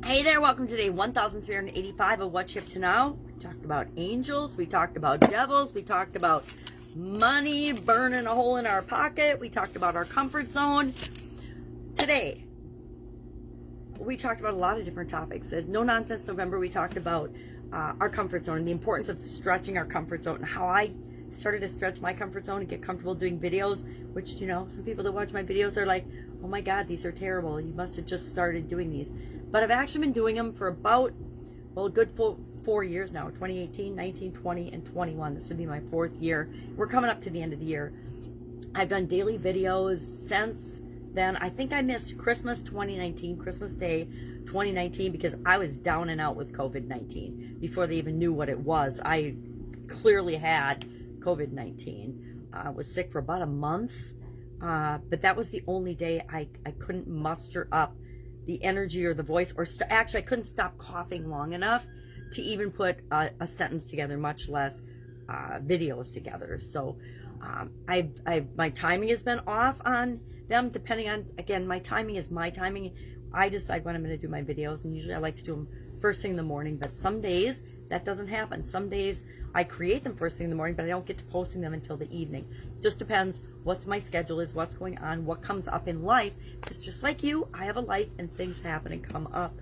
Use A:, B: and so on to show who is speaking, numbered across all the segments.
A: Hey there, welcome to day 1385 of What Shift to Now. We talked about angels, we talked about devils, we talked about money burning a hole in our pocket, we talked about our comfort zone. Today, we talked about a lot of different topics. No Nonsense November, we talked about our comfort zone and the importance of stretching our comfort zone and how I started to stretch my comfort zone and get comfortable doing videos, which, you know, some people that watch my videos are like, oh my God, these are terrible. You must have just started doing these. But I've actually been doing them for about, well, a good 4 years now, 2018, 19, 20, and 21. This would be my 4th year. We're coming up to the end of the year. I've done daily videos since then. I think I missed Christmas 2019, Christmas Day 2019, because I was down and out with COVID-19 before they even knew what it was. I clearly had COVID-19. I was sick for about a month, but that was the only day I couldn't muster up the energy or the voice, or actually I couldn't stop coughing long enough to even put a sentence together, much less videos together. So my timing has been off on them, depending on, again, my timing is my timing. I decide when I'm going to do my videos, and usually I like to do them first thing in the morning, but some days that doesn't happen. Some days I create them first thing in the morning, but I don't get to posting them until the evening. Just depends what's my schedule is, what's going on, what comes up in life. It's just like you, I have a life and things happen and come up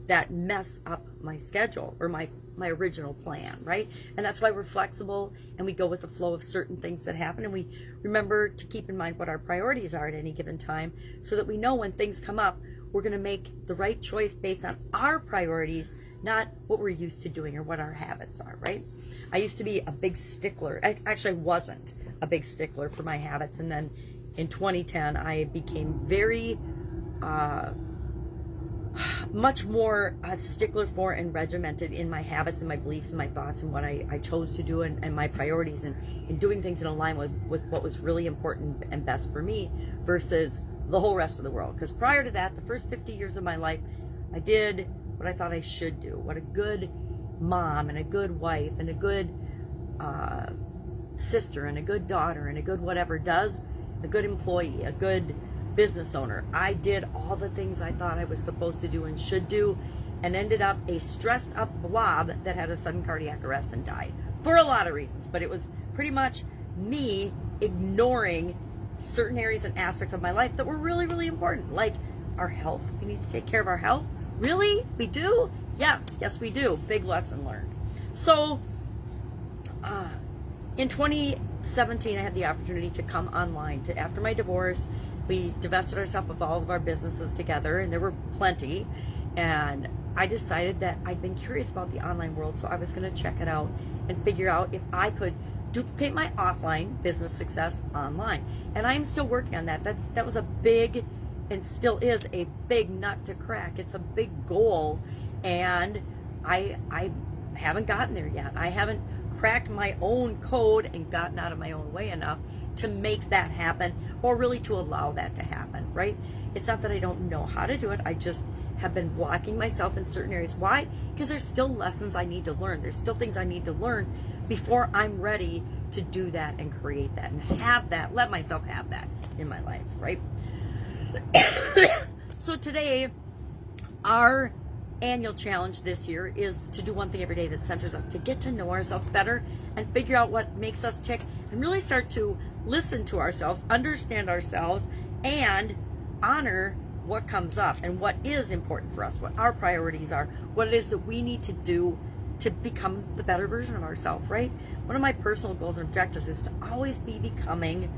A: that mess up my schedule or my original plan, right? And that's why we're flexible and we go with the flow of certain things that happen, and we remember to keep in mind what our priorities are at any given time, so that we know when things come up, we're going to make the right choice based on our priorities, not what we're used to doing or what our habits are, right? I used to be a big stickler. Actually, I wasn't a big stickler for my habits. And then in 2010, I became very, much more a stickler for and regimented in my habits and my beliefs and my thoughts and what I chose to do and my priorities, and doing things in alignment with what was really important and best for me versus the whole rest of the world. Because prior to that, the first 50 years of my life, I did what I thought I should do, what a good mom and a good wife and a good sister and a good daughter and a good whatever does, a good employee, a good business owner. I did all the things I thought I was supposed to do and should do, and ended up a stressed up blob that had a sudden cardiac arrest and died for a lot of reasons. But it was pretty much me ignoring certain areas and aspects of my life that were really, really important, like our health. We need to take care of our health. Really? We do? Yes, we do. Big lesson learned. So, in 2017, I had the opportunity to come online. After my divorce, we divested ourselves of all of our businesses together, and there were plenty. And I decided that I'd been curious about the online world, so I was going to check it out and figure out if I could duplicate my offline business success online. And I'm still working on that. That was a big, and still is a big nut to crack. It's a big goal, and I haven't gotten there yet. I haven't cracked my own code and gotten out of my own way enough to make that happen, or really to allow that to happen, right? It's not that I don't know how to do it. I just have been blocking myself in certain areas. Why? Because there's still lessons I need to learn. There's still things I need to learn before I'm ready to do that and create that and have that, let myself have that in my life, right? So today, our annual challenge this year is to do one thing every day that centers us, to get to know ourselves better and figure out what makes us tick, and really start to listen to ourselves, understand ourselves, and honor what comes up and what is important for us, what our priorities are, what it is that we need to do to become the better version of ourselves, right? One of my personal goals and objectives is to always be becoming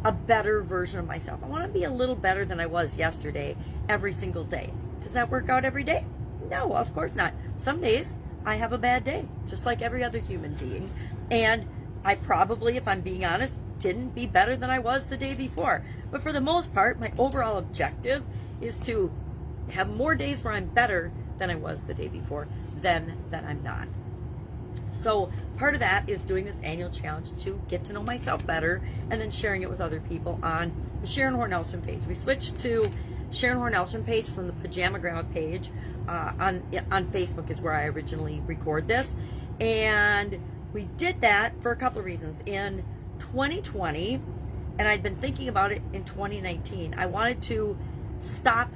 A: a better version of myself. I want to be a little better than I was yesterday every single day. Does that work out every day? No, of course not. Some days I have a bad day, just like every other human being. And I probably, if I'm being honest, didn't be better than I was the day before. But for the most part, my overall objective is to have more days where I'm better than I was the day before than that I'm not. So part of that is doing this annual challenge to get to know myself better, and then sharing it with other people on the Sharon Horne-Ellstrom page. We switched to Sharon Horne-Ellstrom page from the Pajama Grandma page. On Facebook is where I originally record this, and we did that for a couple of reasons. In 2020, and I'd been thinking about it in 2019, I wanted to stop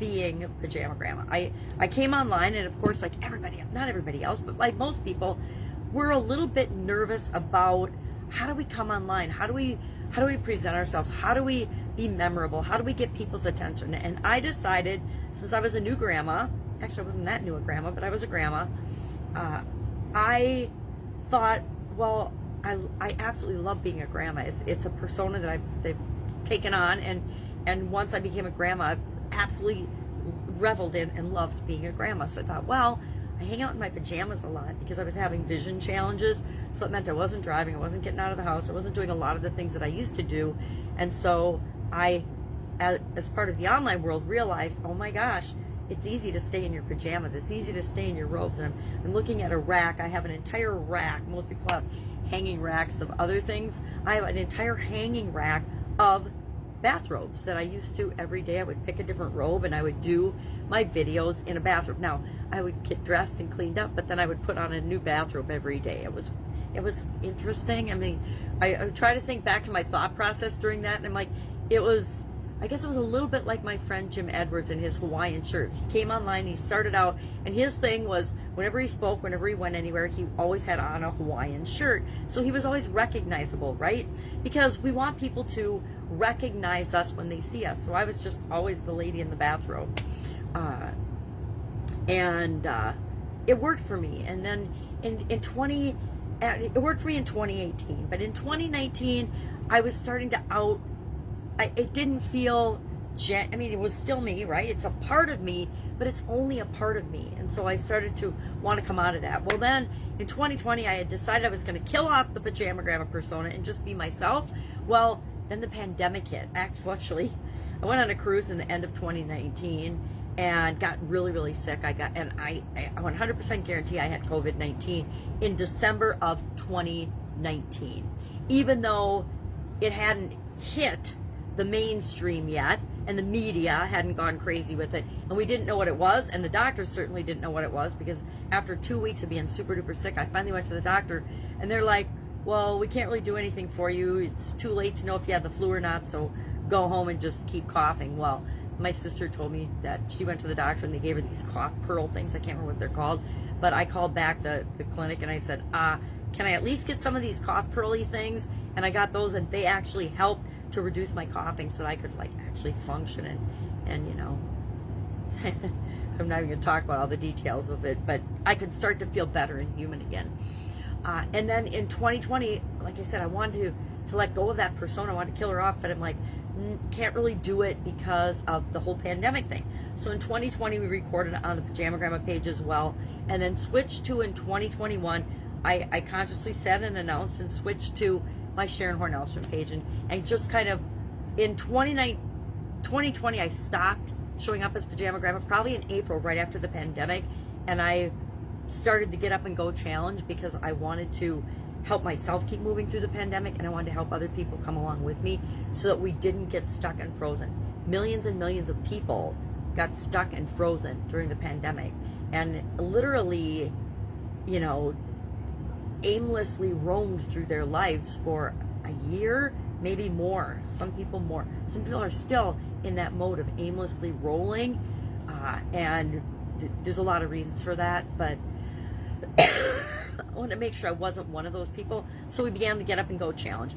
A: being pajama grandma. I came online, and of course, like everybody, not everybody else, but like most people, we're a little bit nervous about how do we come online? How do we present ourselves? How do we be memorable? How do we get people's attention? And I decided, since I was a new grandma, actually I wasn't that new a grandma, but I was a grandma, I thought, well, I absolutely love being a grandma. It's a persona that they've taken on, and once I became a grandma, I absolutely reveled in and loved being a grandma. So I thought, well, I hang out in my pajamas a lot because I was having vision challenges, so it meant I wasn't driving, I wasn't getting out of the house, I wasn't doing a lot of the things that I used to do. And so I, as part of the online world, realized, oh my gosh, it's easy to stay in your pajamas, it's easy to stay in your robes. And I'm looking at a rack. I have an entire rack. Most people have hanging racks of other things. I have an entire hanging rack of bathrobes that I used to every day. I would pick a different robe and I would do my videos in a bathrobe. Now, I would get dressed and cleaned up, but then I would put on a new bathrobe every day. It was interesting. I mean, I try to think back to my thought process during that, and I'm like, I guess it was a little bit like my friend Jim Edwards and his Hawaiian shirts. He came online, he started out, and his thing was whenever he spoke, whenever he went anywhere, he always had on a Hawaiian shirt. So he was always recognizable, right? Because we want people to recognize us when they see us. So I was just always the lady in the bathrobe. And it worked for me. And then it worked for me in 2018. But in 2019, I was starting to it didn't feel, I mean, it was still me, right? It's a part of me, but it's only a part of me. And so I started to want to come out of that. Well, then in 2020, I had decided I was going to kill off the pajama grandma persona and just be myself. Well, then the pandemic hit. Actually, I went on a cruise in the end of 2019 and got really, really sick. I 100% guarantee I had COVID-19 in December of 2019, even though it hadn't hit the mainstream yet, and the media hadn't gone crazy with it, and we didn't know what it was, and the doctors certainly didn't know what it was, because after 2 weeks of being super duper sick, I finally went to the doctor, and they're like, well, we can't really do anything for you. It's too late to know if you had the flu or not, so go home and just keep coughing. Well, my sister told me that she went to the doctor and they gave her these cough pearl things. I can't remember what they're called, but I called back the clinic and I said, can I at least get some of these cough pearly things? And I got those, and they actually helped to reduce my coughing so that I could actually function and you know, I'm not even going to talk about all the details of it, but I could start to feel better and human again. And then in 2020, like I said, I wanted to let go of that persona. I wanted to kill her off, but I'm like, can't really do it because of the whole pandemic thing. So in 2020, we recorded on the Pajama Grandma page as well, and then switched to, in 2021, I consciously said and announced and switched to my Sharon Horne-Ellstrom page, and just kind of in 2020 I stopped showing up as Pajama Grandma probably in April, right after the pandemic, and I started the Get Up and Go challenge because I wanted to help myself keep moving through the pandemic, and I wanted to help other people come along with me so that we didn't get stuck and frozen. Millions and millions of people got stuck and frozen during the pandemic, and literally, you know, aimlessly roamed through their lives for a year, maybe more. Some people more. Some people are still in that mode of aimlessly rolling, and there's a lot of reasons for that, but I wanted to make sure I wasn't one of those people. So we began the Get Up and Go challenge.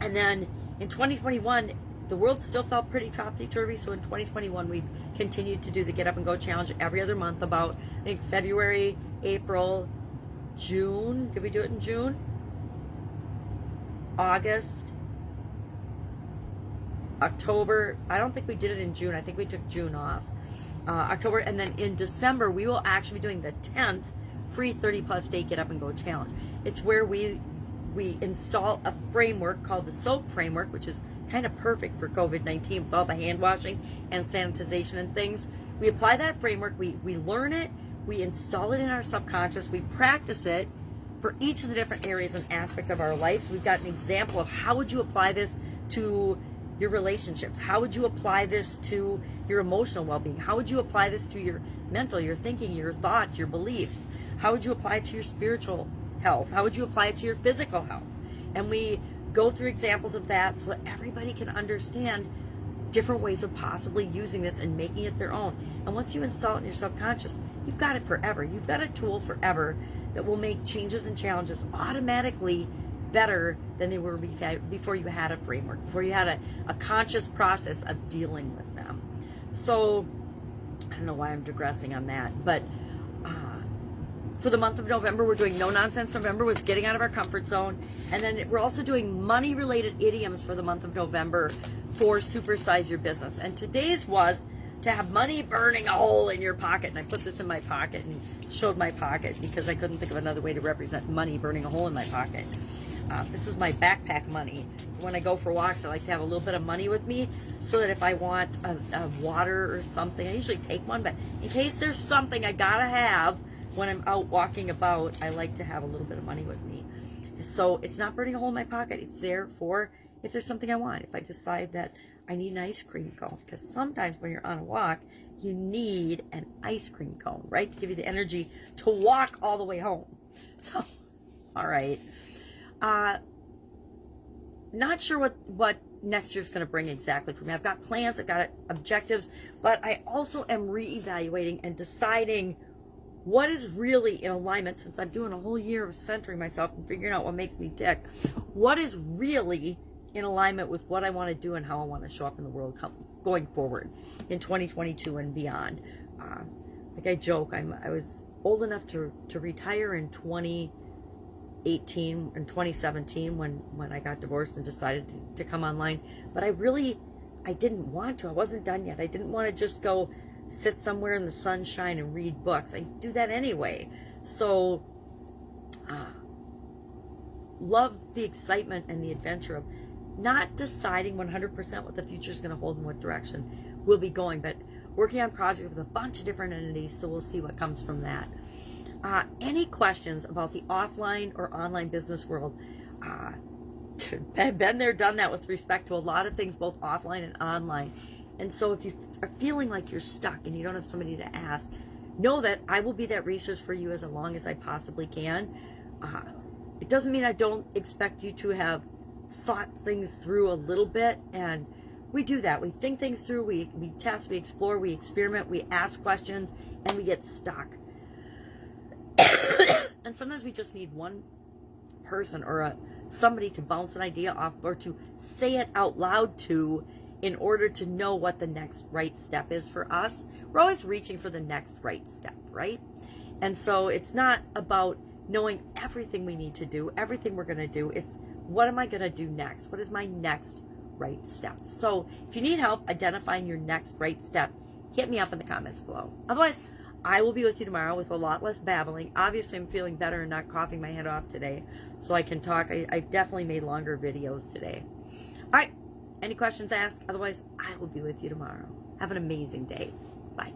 A: And then in 2021, the world still felt pretty topsy-turvy, so in 2021 we've continued to do the Get Up and Go challenge every other month, about, I think, February, April, June. Did we do it in June? August, October. I don't think we did it in June. I think we took June off. October, and then in December we will actually be doing the 10th free 30+ day Get Up and Go challenge. It's where we install a framework called the SOAP framework, which is kind of perfect for COVID-19 with all the hand washing and sanitization and things. We apply that framework, we learn it, we install it in our subconscious, we practice it for each of the different areas and aspects of our life. So we've got an example of how would you apply this to your relationships? How would you apply this to your emotional well-being? How would you apply this to your mental, your thinking, your thoughts, your beliefs? How would you apply it to your spiritual health? How would you apply it to your physical health? And we go through examples of that so that everybody can understand different ways of possibly using this and making it their own. And once you install it in your subconscious, you've got it forever. You've got a tool forever that will make changes and challenges automatically better than they were before you had a framework, before you had a conscious process of dealing with them. So I don't know why I'm digressing on that, but for the month of November, we're doing No Nonsense November with getting out of our comfort zone. And then we're also doing money-related idioms for the month of November for Supersize Your Business. And today's was to have money burning a hole in your pocket. And I put this in my pocket and showed my pocket because I couldn't think of another way to represent money burning a hole in my pocket. This is my backpack money. When I go for walks, I like to have a little bit of money with me so that if I want a water or something, I usually take one, but in case there's something I gotta have when I'm out walking about, I like to have a little bit of money with me. So it's not burning a hole in my pocket. It's there for if there's something I want. If I decide that I need an ice cream cone, because sometimes when you're on a walk, you need an ice cream cone, right? To give you the energy to walk all the way home. So, all right. Not sure what next year's going to bring exactly for me. I've got plans, I've got objectives, but I also am reevaluating and deciding what is really in alignment, since I'm doing a whole year of centering myself and figuring out what makes me tick. What is really in alignment with what I want to do and how I want to show up in the world going forward in 2022 and beyond. Like I joke, I was old enough to retire in 2018 and 2017 when I got divorced and decided to come online. But I didn't want to. I wasn't done yet. I didn't want to just go sit somewhere in the sunshine and read books. I do that anyway. So, love the excitement and the adventure of not deciding 100% what the future is going to hold and what direction we'll be going, but working on projects with a bunch of different entities, so we'll see what comes from that. Any questions about the offline or online business world? Been there, done that with respect to a lot of things, both offline and online. And so if you are feeling like you're stuck and you don't have somebody to ask, know that I will be that resource for you as long as I possibly can. It doesn't mean I don't expect you to have thought things through a little bit, and we do that. We think things through, we test, we explore, we experiment, we ask questions, and we get stuck. And sometimes we just need one person or somebody to bounce an idea off or to say it out loud to, in order to know what the next right step is for us. We're always reaching for the next right step, right? And so it's not about knowing everything we need to do, everything we're going to do. It's what am I going to do next? What is my next right step? So if you need help identifying your next right step, hit me up in the comments below. Otherwise, I will be with you tomorrow with a lot less babbling. Obviously, I'm feeling better and not coughing my head off today, so I can talk. I definitely made longer videos today. All right. Any questions, ask. Otherwise, I will be with you tomorrow. Have an amazing day. Bye.